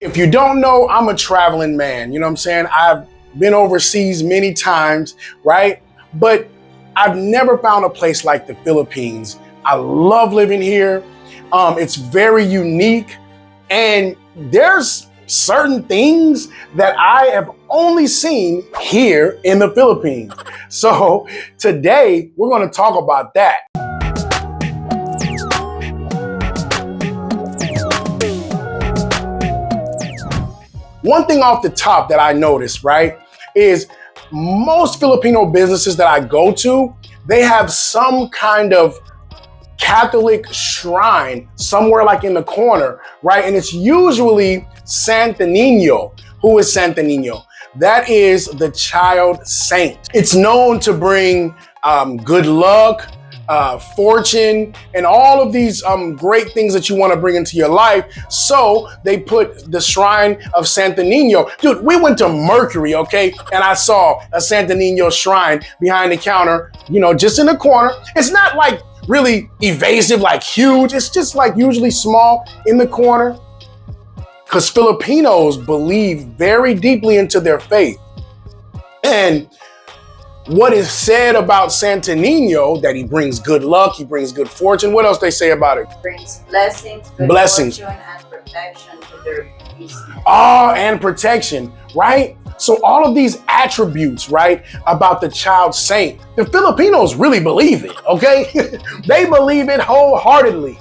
If you don't know, I'm a traveling man. You know what I'm saying? I've been overseas many times, right? But I've never found a place like the Philippines. I love living here. It's very unique. And there's certain things that I have only seen here in the Philippines. So today we're going to talk about that. One thing off the top that I noticed, right, is most Filipino businesses that I go to, they have some kind of Catholic shrine somewhere like in the corner, right? And it's usually Santo Niño. Who is Santo Niño? That is the child saint. It's known to bring good luck, fortune, and all of these great things that you want to bring into your life. So they put the shrine of Santo Niño. Dude, we went to Mercury, okay? And I saw a Santo Niño shrine behind the counter, you know, just in the corner. It's not like really evasive, like huge. It's just like usually small in the corner. Because Filipinos believe very deeply into their faith. And what is said about Santo Niño, that he brings good luck, he brings good fortune. What else they say about it? Brings blessings, good blessings, fortune, and protection to their business. Oh, and protection, right? So all of these attributes, right, about the child saint, the Filipinos really believe it, okay? They believe it wholeheartedly.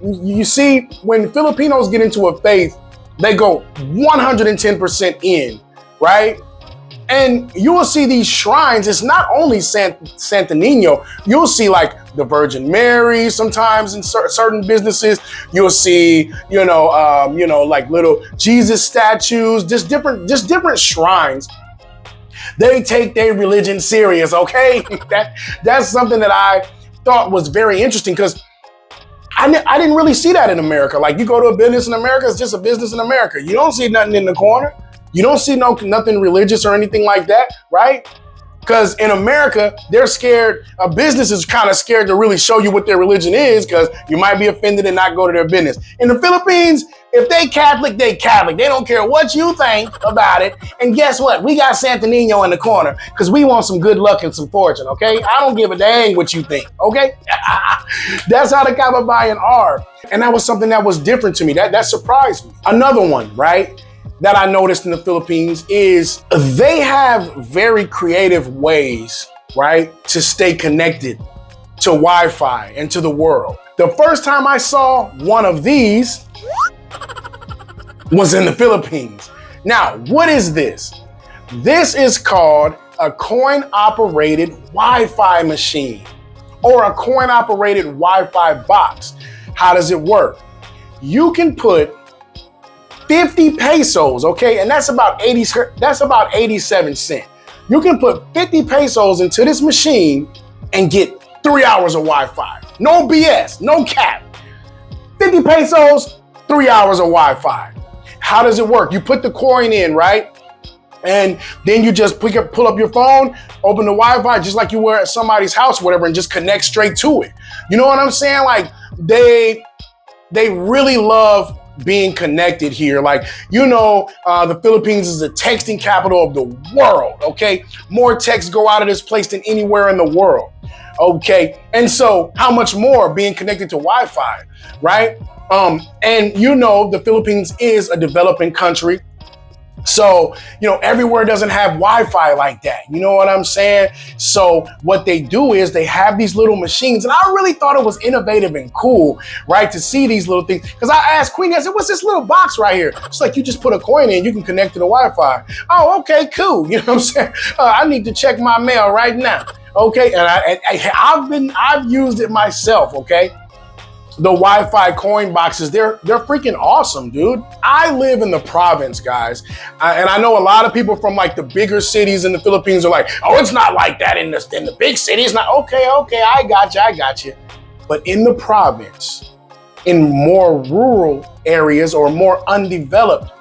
You see, when Filipinos get into a faith, they go 110% in, right? And you will see these shrines. It's not only Santo Niño. You'll see like the Virgin Mary sometimes in certain businesses. You'll see, like little Jesus statues, just different shrines. They take their religion serious, okay? That's something that I thought was very interesting because I didn't really see that in America. Like you go to a business in America, it's just a business in America. You don't see nothing in the corner. You don't see nothing religious or anything like that, right? Because in America, they're scared. A business is kind of scared to really show you what their religion is because you might be offended and not go to their business. In the Philippines, if they Catholic, they Catholic. They don't care what you think about it. And guess what? We got Santo Niño in the corner because we want some good luck and some fortune, okay? I don't give a dang what you think, okay? That's how the Kababayan are. And that was something that was different to me. That surprised me. Another one, right, that I noticed in the Philippines is they have very creative ways, right, to stay connected to Wi-Fi and to the world. The first time I saw one of these was in the Philippines. Now, what is this? This is called a coin-operated Wi-Fi machine or a coin-operated Wi-Fi box. How does it work? You can put 50 pesos, okay? And that's about 87 cents. You can put 50 pesos into this machine and get 3 hours of Wi-Fi. No BS, no cap. 50 pesos, 3 hours of Wi-Fi. How does it work? You put the coin in, right? And then you just pull up your phone, open the Wi-Fi just like you were at somebody's house or whatever and just connect straight to it. You know what I'm saying? Like they really love being connected here. Like, the Philippines is the texting capital of the world, okay? More texts go out of this place than anywhere in the world, okay? And so how much more being connected to Wi-Fi, right? And the Philippines is a developing country. So, everywhere doesn't have Wi-Fi like that. You know what I'm saying? So what they do is they have these little machines. And I really thought it was innovative and cool, right? To see these little things. Because I asked Queenie, I said, what's this little box right here? It's like, you just put a coin in, you can connect to the Wi-Fi. Oh, okay, cool. You know what I'm saying? I need to check my mail right now. Okay. And I've used it myself. Okay. The Wi-Fi coin boxes, they're freaking awesome, dude. I live in the province, guys. And I know a lot of people from like the bigger cities in the Philippines are like, oh, it's not like that in the big city. It's not, okay, I got you. But in the province, in more rural areas or more undeveloped,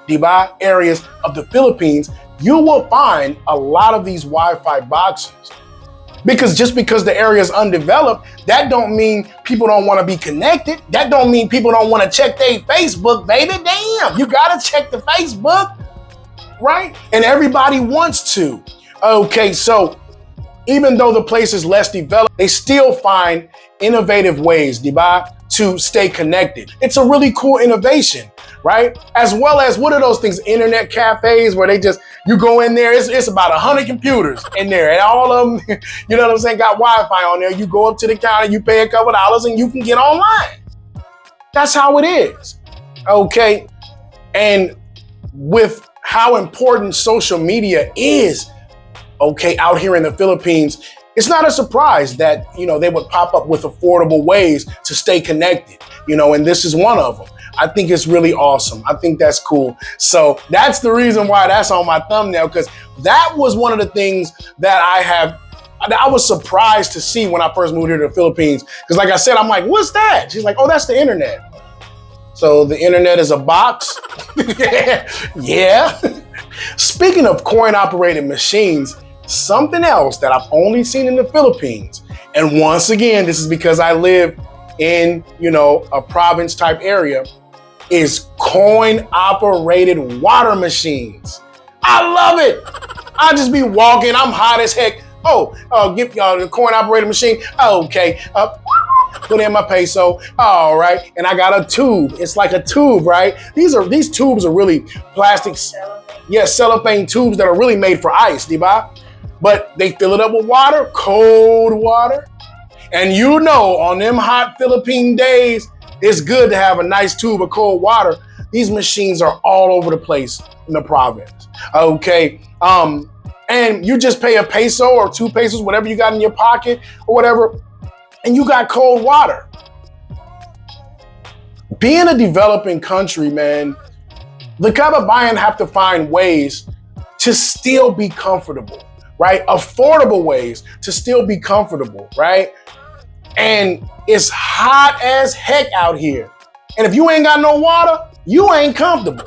areas of the Philippines, you will find a lot of these Wi-Fi boxes. Because just because the area is undeveloped, that don't mean people don't want to be connected. That don't mean people don't want to check their Facebook, baby. Damn, you gotta check the Facebook, right? And everybody wants to. Okay, so even though the place is less developed, they still find innovative ways, diba, to stay connected. It's a really cool innovation, right? As well as, what are those things, internet cafes where they just, you go in there, it's about 100 computers in there, and all of them, you know what I'm saying, got Wi-Fi on there. You go up to the counter, you pay a couple dollars, and you can get online. That's how it is, okay? And with how important social media is, okay, out here in the Philippines, it's not a surprise that, you know, they would pop up with affordable ways to stay connected, you know, and this is one of them. I think it's really awesome. I think that's cool. So that's the reason why that's on my thumbnail, because that was one of the things that I was surprised to see when I first moved here to the Philippines. Because like I said, I'm like, what's that? She's like, oh, that's the internet. So the internet is a box? Yeah. Speaking of coin-operated machines, something else that I've only seen in the Philippines, and once again, this is because I live in, you know, a province type area, is coin-operated water machines. I love it. I just be walking, I'm hot as heck. Give y'all the coin-operated machine. Okay, put in my peso. All right, and I got a tube. It's like a tube, right? These tubes are really plastic, cellophane tubes that are really made for ice, diba? But they fill it up with water, cold water. And you know, on them hot Philippine days, it's good to have a nice tube of cold water. These machines are all over the place in the province, okay? And you just pay a peso or 2 pesos, whatever you got in your pocket or whatever, and you got cold water. Being a developing country, man, the kababayan have to find ways to still be comfortable, right? Affordable ways to still be comfortable, right? And it's hot as heck out here. And if you ain't got no water, you ain't comfortable,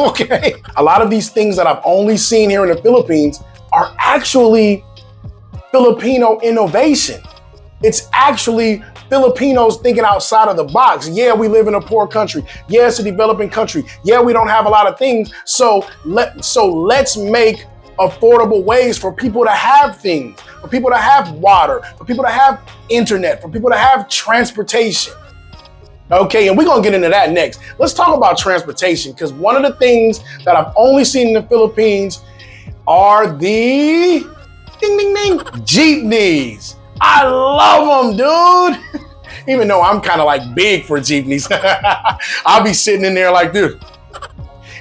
okay? A lot of these things that I've only seen here in the Philippines are actually Filipino innovation. It's actually Filipinos thinking outside of the box. Yeah, we live in a poor country. Yeah, it's a developing country. Yeah, we don't have a lot of things. So let's make affordable ways for people to have things, for people to have water, for people to have internet, for people to have transportation. Okay, and we're gonna get into that next. Let's talk about transportation, because one of the things that I've only seen in the Philippines are the jeepneys. I love them, dude. Even though I'm kind of like big for jeepneys. I'll be sitting in there like, dude.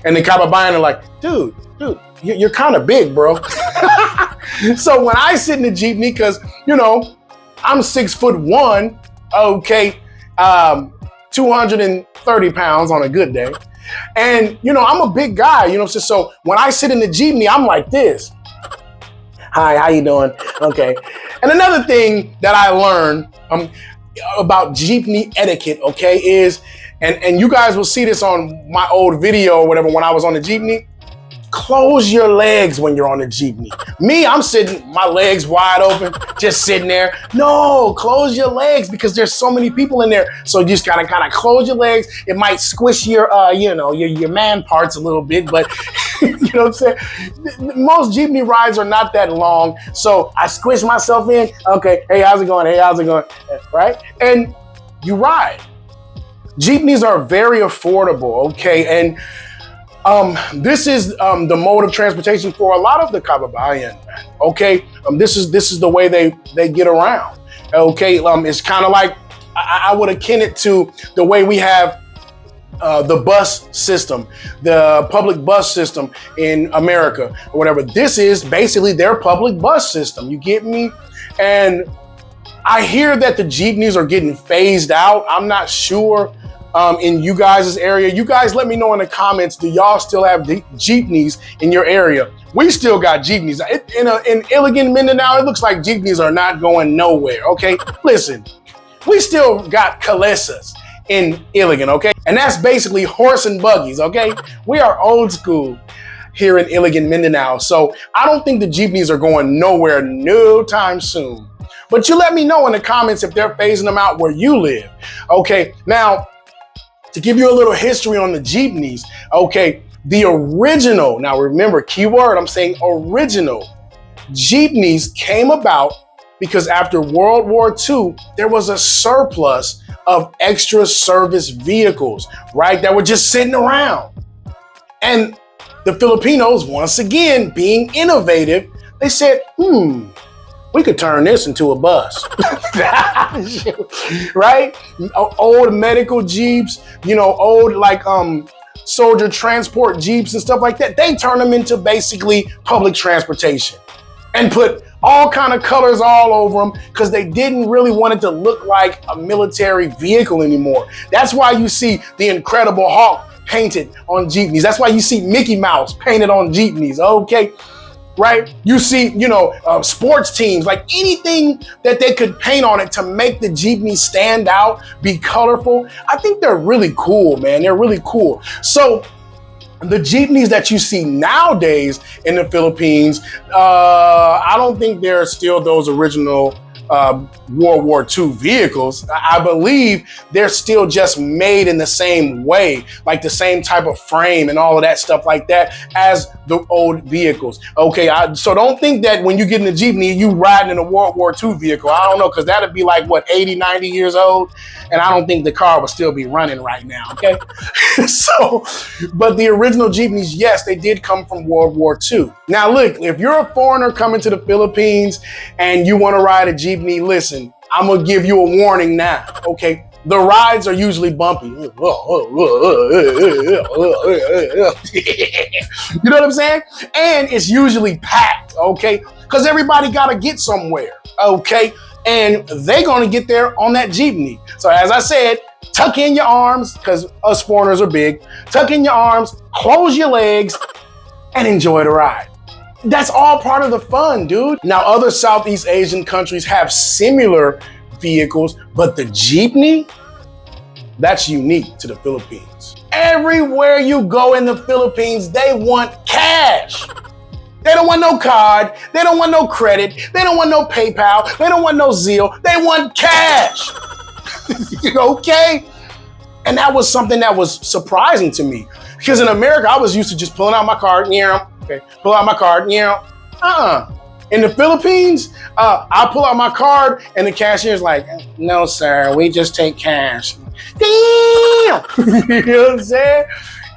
And the kababayan are like, dude, you're kind of big, bro. So when I sit in the jeepney, because, you know, I'm 6'1", okay, 230 pounds on a good day. And, you know, I'm a big guy, you know, so when I sit in the jeepney, I'm like this. Hi, how you doing? Okay. And another thing that I learned about jeepney etiquette, okay, is, and you guys will see this on my old video or whatever when I was on the jeepney, close your legs when you're on the jeepney. Me, I'm sitting, my legs wide open, just sitting there. No, close your legs because there's so many people in there. So you just gotta kind of close your legs. It might squish your, your man parts a little bit, but you know what I'm saying? Most jeepney rides are not that long. So I squish myself in. Okay, hey, how's it going? Hey, how's it going? Right? And you ride. Jeepneys are very affordable, okay? And this is the mode of transportation for a lot of the kababayan, okay? This is the way they get around, okay? It's kind of like, I would akin it to the way we have the bus system, the public bus system in America or whatever. This is basically their public bus system, you get me? And I hear that the jeepneys are getting phased out. I'm not sure. In you guys' area. You guys let me know in the comments, do y'all still have jeepneys in your area? We still got jeepneys. In Iligan, Mindanao, it looks like jeepneys are not going nowhere, okay? Listen, we still got kalesas in Iligan, okay? And that's basically horse and buggies, okay? We are old school here in Iligan, Mindanao. So I don't think the jeepneys are going nowhere no time soon. But you let me know in the comments if they're phasing them out where you live. Okay, now, to give you a little history on the jeepneys, okay, the original, now remember, keyword, I'm saying original, jeepneys came about because after World War II, there was a surplus of extra service vehicles, right, that were just sitting around. And the Filipinos, once again, being innovative, they said, we could turn this into a bus. Right? Old medical Jeeps, old soldier transport Jeeps and stuff like that. They turn them into basically public transportation and put all kind of colors all over them because they didn't really want it to look like a military vehicle anymore. That's why you see the Incredible Hulk painted on jeepneys. That's why you see Mickey Mouse painted on jeepneys, okay? Right? You see, sports teams, like anything that they could paint on it to make the jeepney stand out, be colorful. I think they're really cool, man. They're really cool. So the jeepneys that you see nowadays in the Philippines, I don't think they're still those original World War II vehicles. I believe they're still just made in the same way, like the same type of frame and all of that stuff like that as the old vehicles. Okay, so don't think that when you get in a jeepney, you riding in a World War II vehicle. I don't know, because that'd be like, 80, 90 years old? And I don't think the car would still be running right now, okay? So, but the original jeepneys, yes, they did come from World War II. Now look, if you're a foreigner coming to the Philippines and you want to ride a jeepney, listen, I'm gonna give you a warning now, okay? The rides are usually bumpy. You know what I'm saying? And it's usually packed, okay? Because everybody gotta get somewhere, okay? And they're gonna get there on that jeepney. So as I said, tuck in your arms, because us foreigners are big. Tuck in your arms, close your legs, and enjoy the ride. That's all part of the fun, dude. Now, other Southeast Asian countries have similar vehicles, but the jeepney, that's unique to the Philippines. Everywhere you go in the Philippines, they want cash. They don't want no card. They don't want no credit. They don't want no PayPal. They don't want no Zelle. They want cash. Okay? And that was something that was surprising to me. Because in America, I was used to just pulling out my card, pull out my card, In the Philippines, I pull out my card and the cashier's like, no, sir, we just take cash. Damn! You know what I'm saying?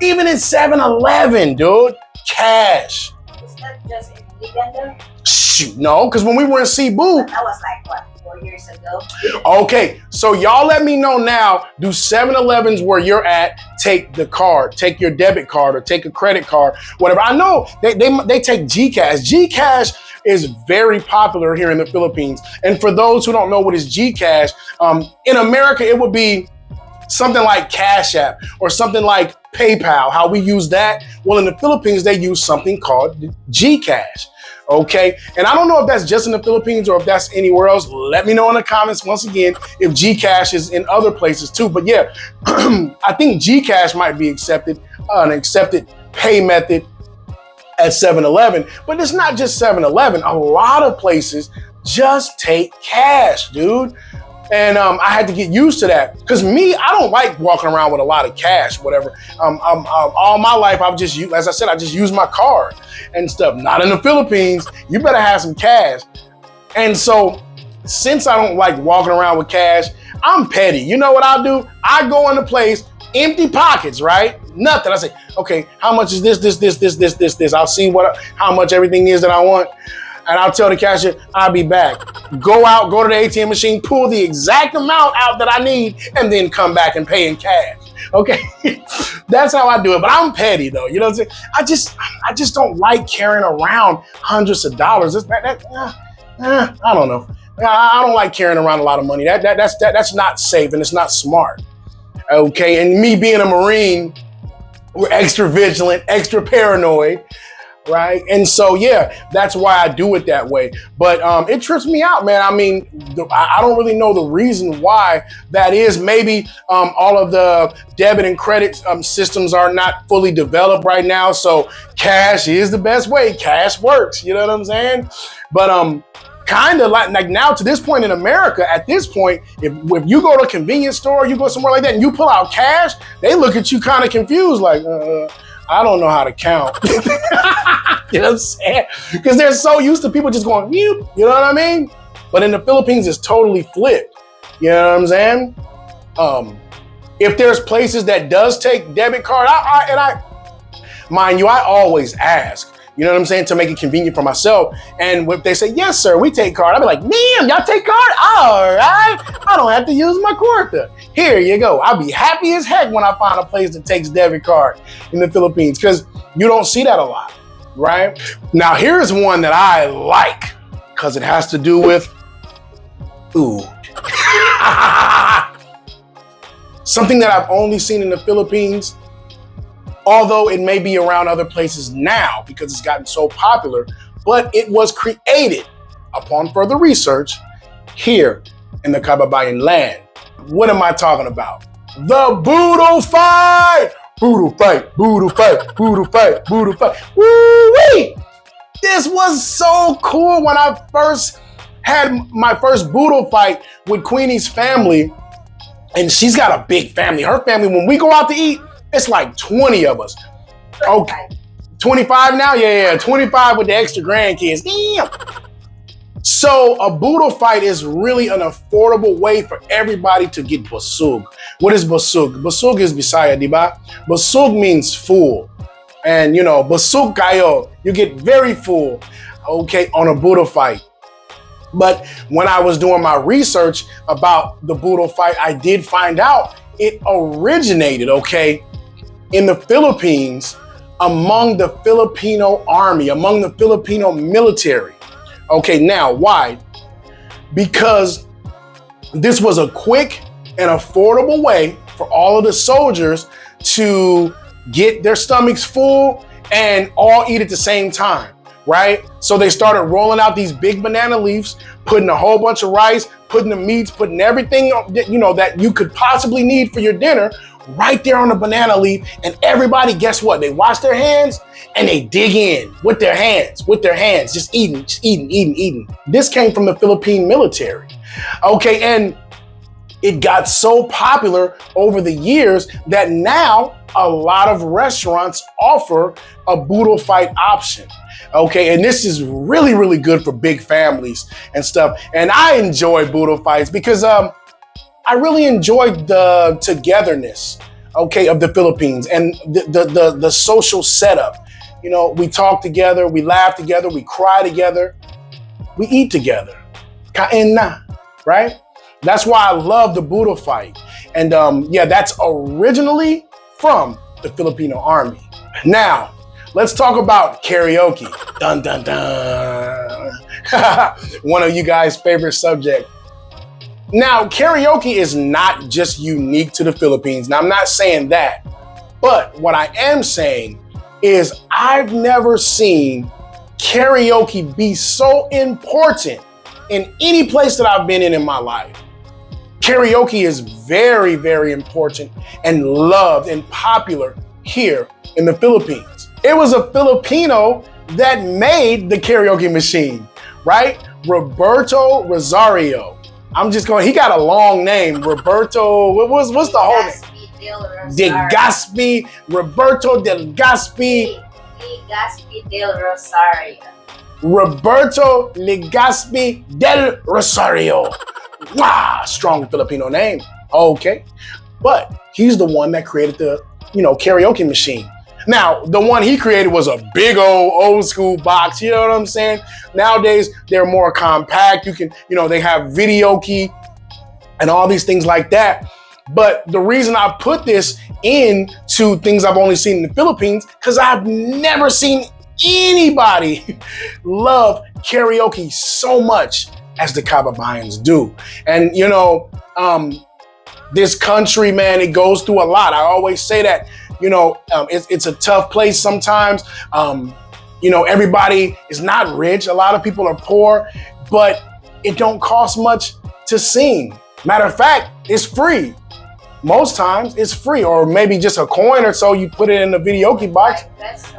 Even in 7-Eleven, dude, cash. Is that just in Uganda? Shoot, no, because when we were in Cebu. That was like, what, 4 years ago? Okay, so y'all let me know now, do 7-Elevens where you're at take the card, take your debit card or take a credit card, whatever. I know they take GCash. GCash is very popular here in the Philippines. And for those who don't know what is GCash, in America, it would be something like Cash App or something like PayPal, how we use that. Well, in the Philippines, they use something called GCash. Okay, and I don't know if that's just in the Philippines or if that's anywhere else. Let me know in the comments once again if GCash is in other places too. But yeah, I think GCash might be an accepted pay method at 7-Eleven. But it's not just 7-Eleven. A lot of places just take cash, dude. And I had to get used to that because I don't like walking around with a lot of cash, whatever. All my life, I've just used, as I said, I just use my card and stuff. Not in the Philippines. You better have some cash. And so since I don't like walking around with cash, I'm petty. You know what I'll do? I go in the place, empty pockets, right? Nothing. I say, okay, how much is this? I'll see how much everything is that I want. And I'll tell the cashier, I'll be back. Go out, go to the ATM machine, pull the exact amount out that I need, and then come back and pay in cash. Okay? That's how I do it. But I'm petty though. You know what I'm saying? I just don't like carrying around hundreds of dollars. I don't know. I don't like carrying around a lot of money. That's not safe and it's not smart. Okay, and me being a Marine, we're extra vigilant, extra paranoid. Right. And so, yeah, that's why I do it that way. But it trips me out, man. I mean, I don't really know the reason why that is. Maybe all of the debit and credit systems are not fully developed right now. So cash is the best way. Cash works. You know what I'm saying? But kind of like now to this point in America, at this point, if you go to a convenience store, you go somewhere like that and you pull out cash, they look at you kind of confused like, I don't know how to count. You know what I'm saying? Because they're so used to people just going, you know what I mean? But in the Philippines, it's totally flipped. You know what I'm saying? If there's places that does take debit card, mind you, I always ask. You know what I'm saying? To make it convenient for myself. And if they say, yes, sir, we take card, I'll be like, damn, y'all take card? All right. I don't have to use my quarter. Here you go. I'll be happy as heck when I find a place that takes debit card in the Philippines because you don't see that a lot, right? Now, here's one that I like because it has to do with food. Something that I've only seen in the Philippines, although it may be around other places now because it's gotten so popular, but it was created upon further research here in the Kababayan land. What am I talking about? The Boodle fight! Boodle fight, Boodle fight, Boodle fight, Boodle fight. Woo-wee! This was so cool when I first had my first Boodle fight with Queenie's family, and she's got a big family. Her family, when we go out to eat, it's like 20 of us. Okay, 25 now? Yeah, 25 with the extra grandkids. Damn. So a Boodle fight is really an affordable way for everybody to get busug. What is busug? Busug is Bisaya, diba? Busug means full. And you know, busug kayo, you get very full, okay, on a Boodle fight. But when I was doing my research about the Boodle fight, I did find out it originated, okay, in the Philippines among the Filipino army, among the Filipino military. Okay, now why? Because this was a quick and affordable way for all of the soldiers to get their stomachs full and all eat at the same time, right? So they started rolling out these big banana leaves, putting a whole bunch of rice, putting the meats, putting everything, you know, that you could possibly need for your dinner right there on the banana leaf. And everybody, guess what? They wash their hands and they dig in with their hands, just eating. This came from the Philippine military. Okay, and it got so popular over the years that now a lot of restaurants offer a Boodle fight option. Okay, and this is really, really good for big families and stuff. And I enjoy Boodle fights because I really enjoyed the togetherness, okay, of the Philippines and the social setup. You know, we talk together, we laugh together, we cry together, we eat together. Kain na, right? That's why I love the Boodle fight. And yeah, that's originally from the Filipino Army. Now, let's talk about karaoke. Dun, dun, dun. One of you guys' favorite subject. Now, karaoke is not just unique to the Philippines. Now, I'm not saying that, but what I am saying is I've never seen karaoke be so important in any place that I've been in my life. Karaoke is very, very important and loved and popular here in the Philippines. It was a Filipino that made the karaoke machine, right? Roberto Rosario. He got a long name. Roberto, what's the whole name? De Gaspi, Roberto del Gaspi. Gaspi del Rosario. Roberto Legaspi del Rosario. Wow, strong Filipino name. Okay. But he's the one that created the, karaoke machine. Now, the one he created was a big old school box. You know what I'm saying? Nowadays, they're more compact. You can, they have video key and all these things like that. But the reason I put this into things I've only seen in the Philippines, because I've never seen anybody love karaoke so much as the Kababayans do. And, this country, man, it goes through a lot. I always say that, it's a tough place sometimes. Everybody is not rich. A lot of people are poor, but it don't cost much to sing. Matter of fact, it's free. Most times it's free, or maybe just a coin or so. You put it in the video box.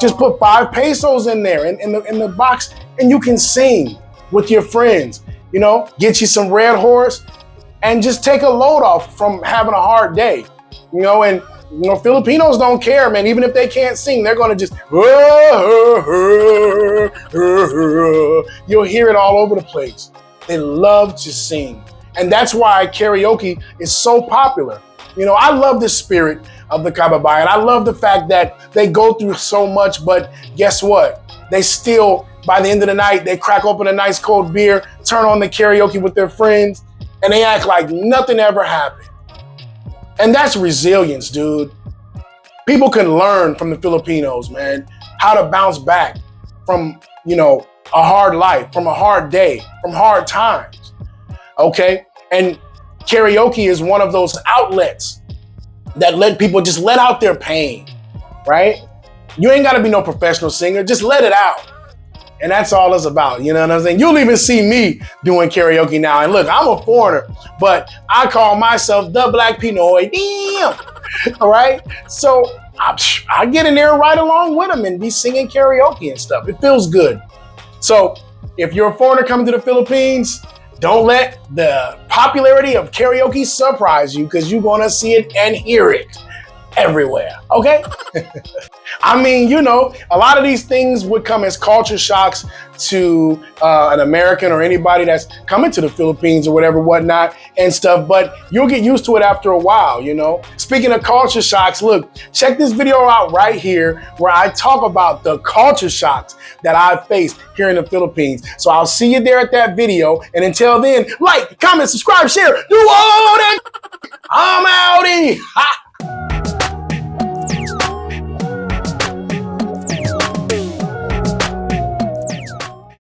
Just put 5 pesos in there in the box, and you can sing. with your friends. You know, get you some Red Horse and just take a load off from having a hard day. You know, and you know, Filipinos don't care, man. Even if they can't sing, they're gonna just you'll hear it all over the place. They love to sing. And that's why karaoke is so popular. You know, I love the spirit of the kababayan. I love the fact that they go through so much, but guess what? They still, by the end of the night, they crack open a nice cold beer, turn on the karaoke with their friends, and they act like nothing ever happened. And that's resilience, dude. People can learn from the Filipinos, man, how to bounce back from, you know, a hard life, from a hard day, from hard times. Okay? And karaoke is one of those outlets that let people just let out their pain, right? You ain't gotta be no professional singer, just let it out. And that's all it's about, you know what I'm saying? You'll even see me doing karaoke now. And look, I'm a foreigner, but I call myself the Black Pinoy. Damn! All right? So I get in there right along with them and be singing karaoke and stuff. It feels good. So if you're a foreigner coming to the Philippines, don't let the popularity of karaoke surprise you, because you're gonna see it and hear it everywhere, okay? I mean, you know, a lot of these things would come as culture shocks to an American or anybody that's coming to the Philippines or whatever, whatnot and stuff, but you'll get used to it after a while, you know? Speaking of culture shocks, look, check this video out right here where I talk about the culture shocks that I've faced here in the Philippines. So I'll see you there at that video, and until then, like, comment, subscribe, share, do all that. I'm outie! Ha!